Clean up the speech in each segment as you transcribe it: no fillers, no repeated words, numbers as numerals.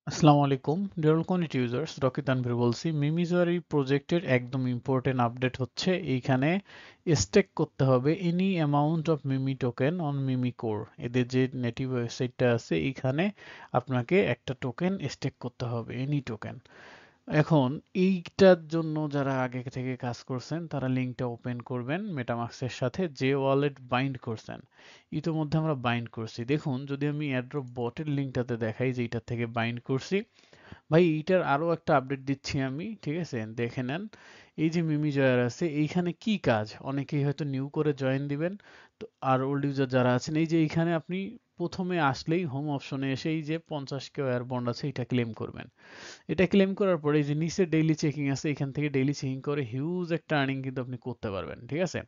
আসসালামু আলাইকুম dear community users, Rocky Tanvir বলছি। মিমিজুয়ারি প্রজেক্টের একদম ইম্পর্টেন্ট আপডেট হচ্ছে এইখানে স্টেক করতে হবে any amount of Mimi token on Mimi core. এদের যে নেটিভ ওয়েবসাইটটা আছে এইখানে আপনাকে একটা টোকেন স্টেক করতে হবে, এনি টোকেন। এখন এইটার জন্য যারা আগে থেকে কাজ করছেন তারা লিঙ্কটা ওপেন করবেন মেটামাস্কের সাথে, যে ওয়ালেট বাইন্ড করছেন। ইতোমধ্যে আমরা বাইন্ড করছি, দেখুন যদি আমি অ্যাড্রপ বটের লিঙ্কটাতে দেখাই যে এইটার থেকে বাইন্ড করছি। ভাই এইটার আরো একটা আপডেট দিচ্ছি আমি, ঠিক আছে? দেখে নেন। এই যে মিমি জয়ার আছে এইখানে কি কাজ, অনেকেই হয়তো নিউ করে জয়েন দিবেন। তো আর ওল্ড ইউজার যারা আছেন, এই যে এইখানে আপনি প্রথমে আসলেই হোম অপশনে এসে এই যে 50 কে ওয়্যার বন্ড আছে এটা ক্লেম করবেন। এটা ক্লেম করার পরে এই যে নিচে ডেইলি চেকিং আছে, এখান থেকে ডেইলি চেকিং করে হিউজ একটা আর্নিং কিন্তু আপনি করতে পারবেন, ঠিক আছে?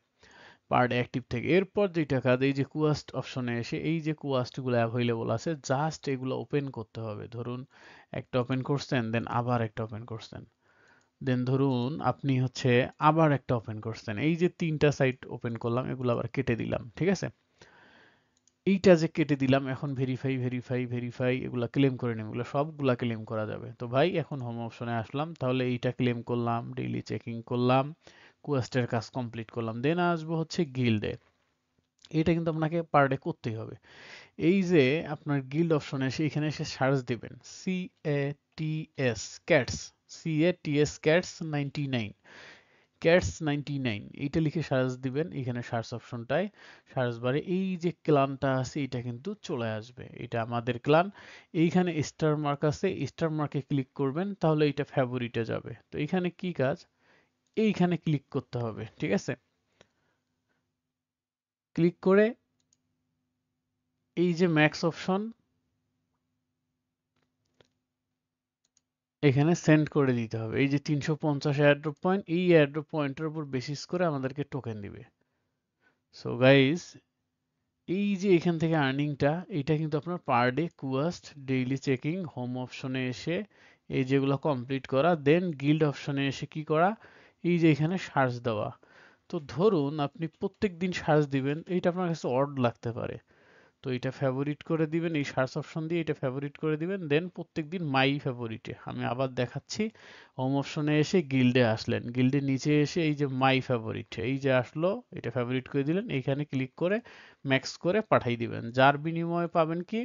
পার ডে অ্যাক্টিভ থেকে। এরপর যেটা কাজ, এই যে কুয়াস্ট অপশনে এসে এই যে কুয়াস্ট গুলো অ্যাভেলেবল আছে, জাস্ট এগুলো ওপেন করতে হবে। ধরুন একটা ওপেন করছেন, দেন আবার একটা ওপেন করছেন, দেন ধরুন আপনি হচ্ছে আবার একটা ওপেন করছেন, এই যে তিনটা সাইট ওপেন করলাম, এগুলো আবার কেটে দিলাম, ঠিক আছে? এইটা যে কেটে দিলাম, এখন ভেরিফাই ভেরিফাই ভেরিফাই এগুলা ক্লেম করে নিন, এগুলো সবগুলা ক্লেম করা যাবে। তো ভাই এখন হোম অপশনে আসলাম, তাহলে এইটা ক্লেম করলাম, ডেইলি চেকিং করলাম, কোয়েস্টের কাজ কমপ্লিট করলাম, দেন আসবো হচ্ছে গিল্ডে। এটা কিন্তু আপনাকে পার ডে করতেই হবে। এই যে আপনার গিল্ড অপশনে এসে এখানে এসে সার্চ দিবেন CATS cats, CATS cats 99, cats 99 এইটা লিখে সার্চ দিবেন। এখানে সার্চ অপশনটায় সার্চ বারে এই যে ক্লানটা আছে এটা কিন্তু চলে আসবে, এটা আমাদের ক্লান। এইখানে স্টার মার্ক আছে, স্টার মার্কে ক্লিক করবেন, তাহলে এটা ফেভারিটে যাবে। তো এখানে কি কাজ, এইখানে ক্লিক করতে হবে, ঠিক আছে? ক্লিক করে এই যে ম্যাক্স অপশন, এখানে সেন্ড করে দিতে হবে। এই যে 350 এয়ারড্রপ পয়েন্ট, এই এয়ারড্রপ পয়েন্টের উপর বেসিস করে আমাদেরকে টোকেন দিবে। সো গাইস, এই যে এখান থেকে আর্নিংটা, এটা কিন্তু আপনার per day quest, daily checking, home অপশনে এসে এই যেগুলো কমপ্লিট করা, দেন গিল্ড অপশনে এসে কি করা, এই যে এখানে সার্চ দেওয়া। তো ধরুন আপনি প্রত্যেক দিন সার্চ দিবেন, এইটা আপনার কাছে অড লাগতে পারে। তো এটা ফেভারিট করে দিবেন, এই সার্চ অপশন দিয়ে এটা ফেভারিট করে দিবেন, দেন প্রত্যেকদিন মাই ফেভারিটে আমি আবার দেখাচ্ছি। হোম অপশনে এসে গিল্ডে আসলেন, গিল্ডের নিচে এসে এই যে মাই ফেভারিট, এই যে আসলো, এটা ফেভারিট করে দিলেন, এইখানে ক্লিক করে ম্যাক্স করে পাঠাই দিবেন। যার বিনিময়ে পাবেন কি,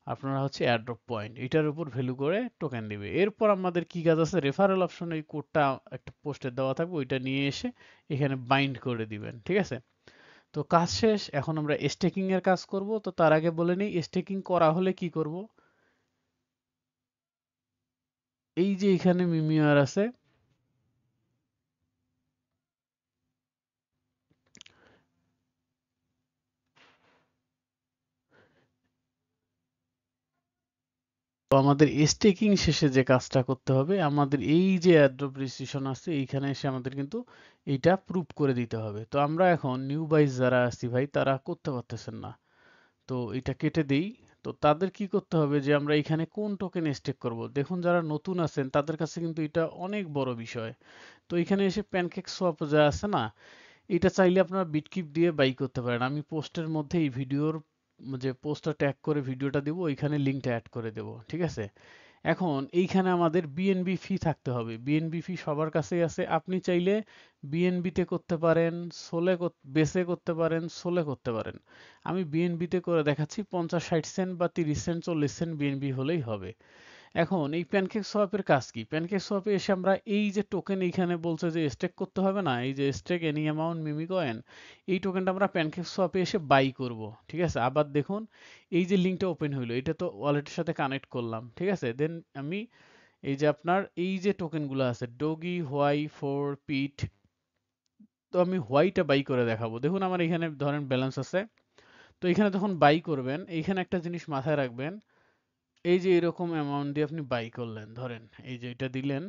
আপনারা হচ্ছে এয়ারড্রপ পয়েন্ট, এটার উপর ভ্যালু করে টোকেন দিবে। এরপর আমাদের কি কাজ আছে, রেফারেল অপশনে এই কোডটা একটা পোস্টে দেওয়া থাকবে, ওইটা নিয়ে এসে এখানে বাইন্ড করে দিবেন, ঠিক আছে? তো কাজ শেষ, এখন আমরা স্টেকিং এর কাজ করব। তো তার আগে বলে নিই স্টেকিং করা হলে কি করব। এই যে এখানে মিমিয়ার আছে, তো আমাদের স্টেকিং শেষে যে কাজটা করতে হবে, আমাদের এই যে অ্যাড্রপ রেজিস্ট্রেশন আছে এইখানে এসে আমাদের কিন্তু এইটা প্রুভ করে দিতে হবে। তো আমরা এখন নিউ বাইস যারা আছি ভাই, তারা করতে পারতেছেন না, তো এটা কেটে দেই। তো তাদের কি করতে হবে, যে আমরা এখানে কোন টোকেন স্টেক করব। দেখুন যারা নতুন আছেন তাদের কাছে কিন্তু এটা অনেক বড় বিষয়। তো এখানে এসে প্যানকেক সোয়াপ যা আছে না, এটা চাইলে আপনারা বিটকিপ দিয়ে বাই করতে পারেন। আমি পোস্টের মধ্যে এই ভিডিওর যে পোস্টটা ট্যাগ করে ভিডিওটা দিব, ওইখানে লিঙ্কটা অ্যাড করে দেব, ঠিক আছে? এখন এইখানে আমাদের বিএনবি ফি থাকতে হবে। বিএনবি ফি সবার কাছেই আছে, আপনি চাইলে বিএনবি তে করতে পারেন, বেসে করতে পারেন, সোলে করতে পারেন। আমি বিএনবি তে করে দেখাচ্ছি, 50-60 সেন্ট বা 30 সেন্ট 40 সেন্ট বিএনবি হলেই হবে। এখন এই প্যানকেক সোয়াপের কাজ কি, প্যানকেক সোয়াপে এসে আমরা এই যে টোকেন এইখানে বলছে যে স্টেক করতে হবে না, এই যে স্টেক এনি অ্যামাউন্ট মিমি কয়েন, এই টোকেনটা আমরা প্যানকেক সোয়াপে এসে বাই করব, ঠিক আছে? আবার দেখুন এই যে লিঙ্কটা ওপেন হইলো, এটা তো ওয়ালেটের সাথে কানেক্ট করলাম, ঠিক আছে? দেন আমি এই যে আপনার এই যে টোকেনগুলো আছে ডগি, হোয়াই, ফোর, পিট, তো আমি হোয়াইটা বাই করে দেখাবো। দেখুন আমার এখানে ধরেন ব্যালেন্স আছে। তো এখানে যখন বাই করবেন, এইখানে একটা জিনিস মাথায় রাখবেন, এই যে এরকম অ্যামাউন্ট দিয়ে আপনি বাই করলেন, ধরেন এই যে এটা দিলেন,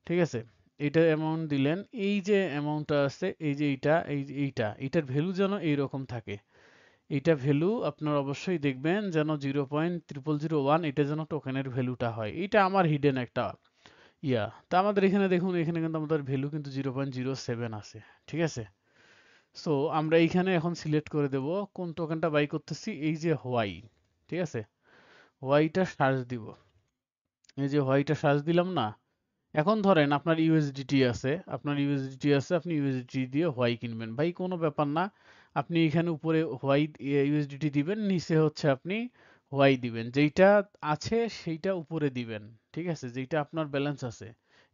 ঠিক আছে? এটা অ্যামাউন্ট দিলেন, এই যে অ্যামাউন্টটা আছে, এই যে এইটা, এই যে এইটা, এটার ভ্যালু যেন এইরকম থাকে। এইটা ভ্যালু আপনার অবশ্যই দেখবেন যেন 0.0001, এটা যেন টোকেনের ভ্যালুটা হয়। এটা আমার হিডেন একটা তা আমাদের এখানে দেখুন, এখানে কিন্তু আমাদের ভ্যালু কিন্তু 0.07 আছে, ঠিক আছে? সো আমরা এইখানে এখন সিলেক্ট করে দেব কোন টোকেনটা বাই করতেছি, এই যে হোয়াই, ঠিক আছে? হোয়াইটা সার্চ দিব। এই যে হোয়াইটে সার্চ দিলাম না, এখন ধরেন আপনার ইউএসডিটি আছে, আপনি ইউএসডিটি দিয়ে হোয়াই কিনবেন, ভাই কোনো ব্যাপার না, আপনি এখানে উপরে হোয়াই ইউএসডিটি দিবেন, নিচে হচ্ছে আপনি হোয়াই দিবেন, যেইটা আছে সেইটা উপরে দিবেন, ঠিক আছে, যেইটা আপনার ব্যালেন্স আছে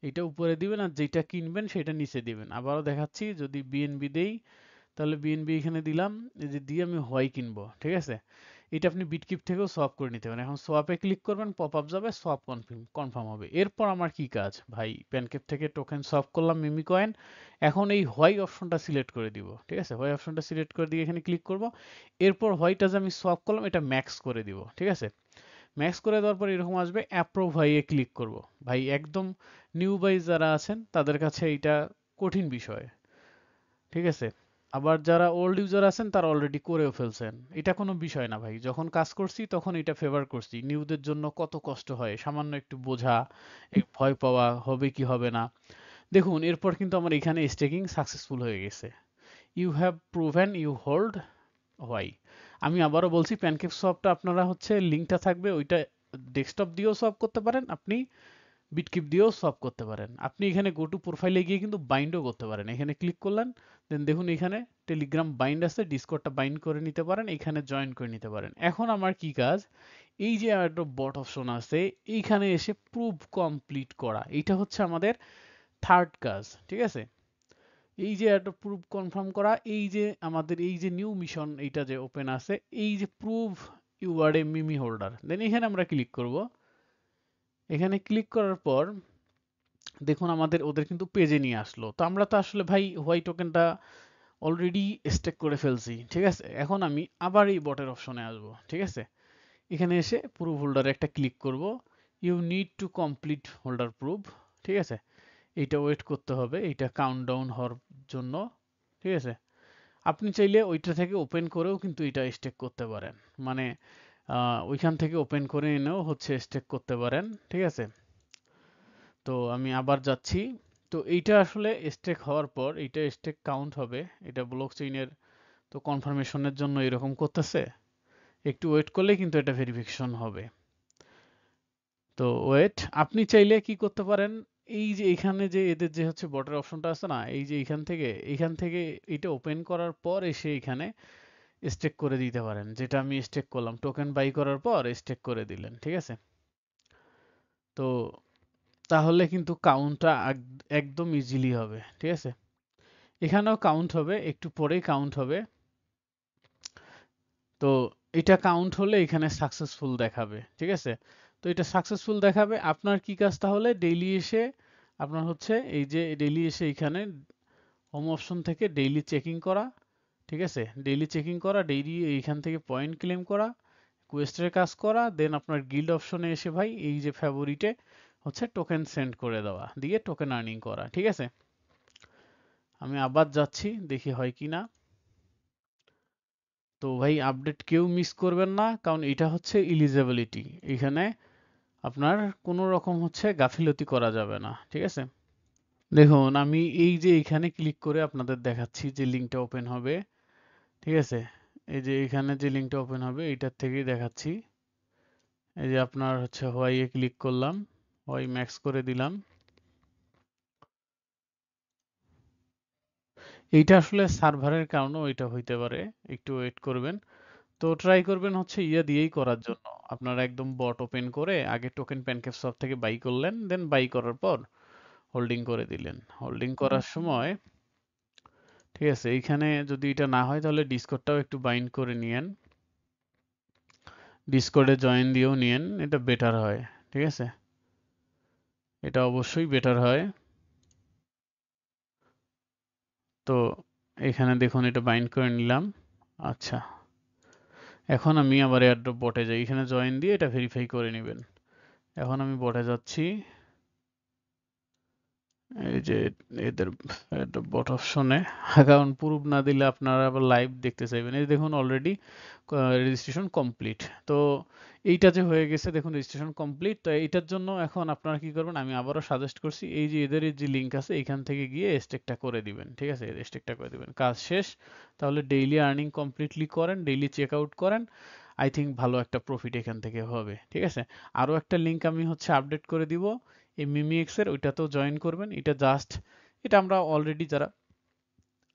এটা উপরে দিবেন, আর যেইটা কিনবেন সেটা নিচে দিবেন। আবারও দেখাচ্ছি, যদি বিএনবি দেই তাহলে বিএনবি এখানে দিলাম, এই যে দিয়ে আমি হোয়াই কিনবো, ঠিক আছে। এটা আপনি বিটকিপ থেকেও সোয়াপ করে নিতে পারেন। এখন সোয়াপে ক্লিক করবেন, পপ আপ যাবে, সোয়াপ কনফার্ম হবে। এরপর আমার কি কাজ ভাই, প্যানকেপ থেকে টোকেন সোয়াপ করলাম মিমি কয়েন, এখন এই হোয়াই অপশনটা সিলেক্ট করে দিব, ঠিক আছে, হোয়াই অপশনটা সিলেক্ট করে দিয়ে এখানে ক্লিক করব। এরপর হোয়াইটা যে আমি সোয়াপ করলাম এটা ম্যাক্স করে দিব, ঠিক আছে। ম্যাক্স করে দেওয়ার পর এরকম আসবে, অ্যাপ্রুভ হোয়াইয়ে ক্লিক করব। ভাই একদম নিউ বাই যারা আছেন তাদের কাছে এটা কঠিন বিষয়, ঠিক আছে। আবার যারা ওল্ড ইউজার আছেন তারা অলরেডি করেও ফেলছেন, এটা কোনো বিষয় না ভাই, যখন কাজ করছি তখন এটা ফেভার করছি। নিউদের জন্য কত কষ্ট হয়, সামান্য একটু বোঝা, ভয় পাওয়া হবে কি হবে না। দেখুন এরপর কিন্তু আমার এখানে স্টেকিং সাকসেসফুল হয়ে গেছে, you have proven you hold why. আমি আবারও বলছি, প্যানকেক সোয়াপটা আপনারা হচ্ছে লিঙ্কটা থাকবে, ওইটা ডেস্কটপ দিয়েও সোয়াপ করতে পারেন, আপনি বিটকিপ দিয়েও সোয়াপ করতে পারেন। আপনি এখানে গো টু প্রোফাইলে গিয়ে কিন্তু বাইন্ডও করতে পারেন, এখানে ক্লিক করলেন, দেন দেখুন এখানে টেলিগ্রাম বাইন্ড আছে, ডিসকর্ডটা বাইন্ড করে নিতে পারেন, এখানে জয়েন করে নিতে পারেন। এখন আমার কি কাজ, এই যে একটা বট অপশন আছে এইখানে এসে প্রুভ কমপ্লিট করা, এটা হচ্ছে আমাদের থার্ড কাজ, ঠিক আছে। এই যে একটা প্রুভ কনফার্ম করা, এই যে আমাদের এই যে নিউ মিশন এইটা যে ওপেন আছে, এই যে প্রুভ ইউ আর এ মিমি হোল্ডার, দেন এখানে আমরা ক্লিক করব। এখানে ক্লিক করার পর দেখুন আমাদের ওদের কিন্তু পেজে নিয়ে আসলো, তো আমরা তো আসলে ভাই হোয়াইট টোকেনটা অলরেডি স্টেক করে ফেলছি, ঠিক আছে। এখন আমি আবার এই বটের অপশনে আসব, ঠিক আছে। এখানে এসে প্রুফ হোল্ডারে একটা ক্লিক করব, you need to complete holder proof, ঠিক আছে। এইটা ওয়েট করতে হবে, এইটা কাউন্টডাউন হওয়ার জন্য, ঠিক আছে। আপনি চাইলে ওইটা থেকে ওপেন করেও কিন্তু এটা স্টেক করতে পারেন, মানে ওইখান থেকে ওপেন করে এনেও হচ্ছে স্টেক করতে পারেন, ঠিক আছে। তো আমি আবার যাচ্ছি, তো এইটা আসলে স্টেক হওয়ার পর এইটা স্টেক কাউন্ট হবে, এটা ব্লক চেইনের তো কনফার্মেশনের জন্য এরকম করতেছে, একটু ওয়েট করলে কিন্তু এটা ভেরিফিকেশন হবে। তো ওয়েট, আপনি চাইলে কি করতে পারেন, এই যে এখানে যে এদের যে হচ্ছে বটের অপশনটা আছে না, এই যে এখান থেকে এটা ওপেন করার পর এসে এখানে স্টেক করে দিতে পারেন, যেটা আমি স্টেক করলাম, টোকেন বাই করার পর স্টেক করে দিলেন, ঠিক আছে। তো তাহলে কিন্তু কাউন্টটা একদম ইজিলি হবে, ঠিক আছে। এখানেও কাউন্ট হবে, একটু পরেই কাউন্ট হবে। তো এটা কাউন্ট হলে এখানে সাকসেসফুল দেখাবে, ঠিক আছে। তো এটা সাকসেসফুল দেখাবে, আপনার কি কাজ তাহলে, ডেইলি এসে আপনার হচ্ছে এই যে ডেইলি এসে এখানে হোম অপশন থেকে ডেইলি চেকিং করা, ঠিক আছে, ডেইলি চেকিং করা, ডেইলি এইখান থেকে পয়েন্ট ক্লেম করা, কোয়েস্টের কাজ করা, দেন আপনার গিল্ড অপশনে এসে ভাই এই যে ফেভারিটে হচ্ছে টোকেন সেন্ড করে দেওয়া, দিয়ে টোকেন আর্নিং করা, ঠিক আছে। আমি আবার যাচ্ছি, দেখি হয় কি না। তো ভাই আপডেট কেউ মিস করবেন না, কারণ এটা হচ্ছে ইলিজিবিলিটি, এখানে আপনার কোনো রকম হচ্ছে গাফিলতি করা যাবে না, ঠিক আছে। দেখুন আমি এই যে এখানে ক্লিক করে আপনাদের দেখাচ্ছি যে লিঙ্কটা ওপেন হবে, ঠিক আছে। এই যে এখানে যে লিঙ্কটা ওপেন হবে এইটার থেকেই দেখাচ্ছি। এই যে আপনার হচ্ছে হোয়াইয়ে ক্লিক করলাম, হোয়াই ম্যাক্স করে দিলাম। এইটা আসলে সার্ভারের কারণেও এটা হইতে পারে, একটু ওয়েট করবেন। তো ট্রাই করবেন হচ্ছে ইয়া দিয়েই করার জন্য, আপনারা একদম বট ওপেন করে আগে টোকেন প্যানকেকশপ থেকে বাই করলেন, দেন বাই করার পর হোল্ডিং করে দিলেন। হোল্ডিং করার সময়, ঠিক আছে, এইখানে যদি এটা না হয় তাহলে ডিসকর্ডটাও একটু বাইন্ড করে নিয়েন, ডিসকর্ডে জয়েন দিয়েও নিয়েন, এটা বেটার হয়, ঠিক আছে, এটা অবশ্যই বেটার হয়। তো এখানে দেখুন এটা বাইন্ড করে নিলাম। আচ্ছা, এখন আমি আবার এয়ারড্রপ বটে যাই, এখানে জয়েন দিয়ে এটা ভেরিফাই করে নেবেন। এখন আমি বটে যাচ্ছি, এই যে এদের বট অপশনে অ্যাকাউন্ট প্রুফ না দিলে আপনারা আবার লাইভ দেখতে চাইবেন। এই দেখুন অলরেডি রেজিস্ট্রেশন কমপ্লিট। তো এইটা যে হয়ে গেছে দেখুন রেজিস্ট্রেশন কমপ্লিট। তো এইটার জন্য এখন আপনারা কি করবেন, আমি আবারও সাজেস্ট করছি এই যে এদের যে লিঙ্ক আছে এখান থেকে গিয়ে স্টেকটা করে দিবেন, ঠিক আছে, স্টেকটা করে দিবেন, কাজ শেষ। তাহলে ডেইলি আর্নিং কমপ্লিটলি করেন, ডেইলি চেক আউট করেন। আই থিঙ্ক ভালো একটা প্রফিট এখান থেকে হবে। ঠিক আছে, আরো একটা লিংক আমি হচ্ছে আপডেট করে দিব এই মিমিএক্স এর, ওইটাতেও জয়েন করবেন। এটা জাস্ট, এটা আমরা অলরেডি যারা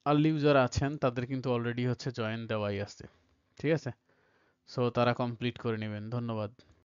আর্লি ইউজার আছেন তাদের কিন্তু অলরেডি হচ্ছে জয়েন দেওয়াই আছে। ঠিক আছে, সো তারা কমপ্লিট করে নেবেন। ধন্যবাদ।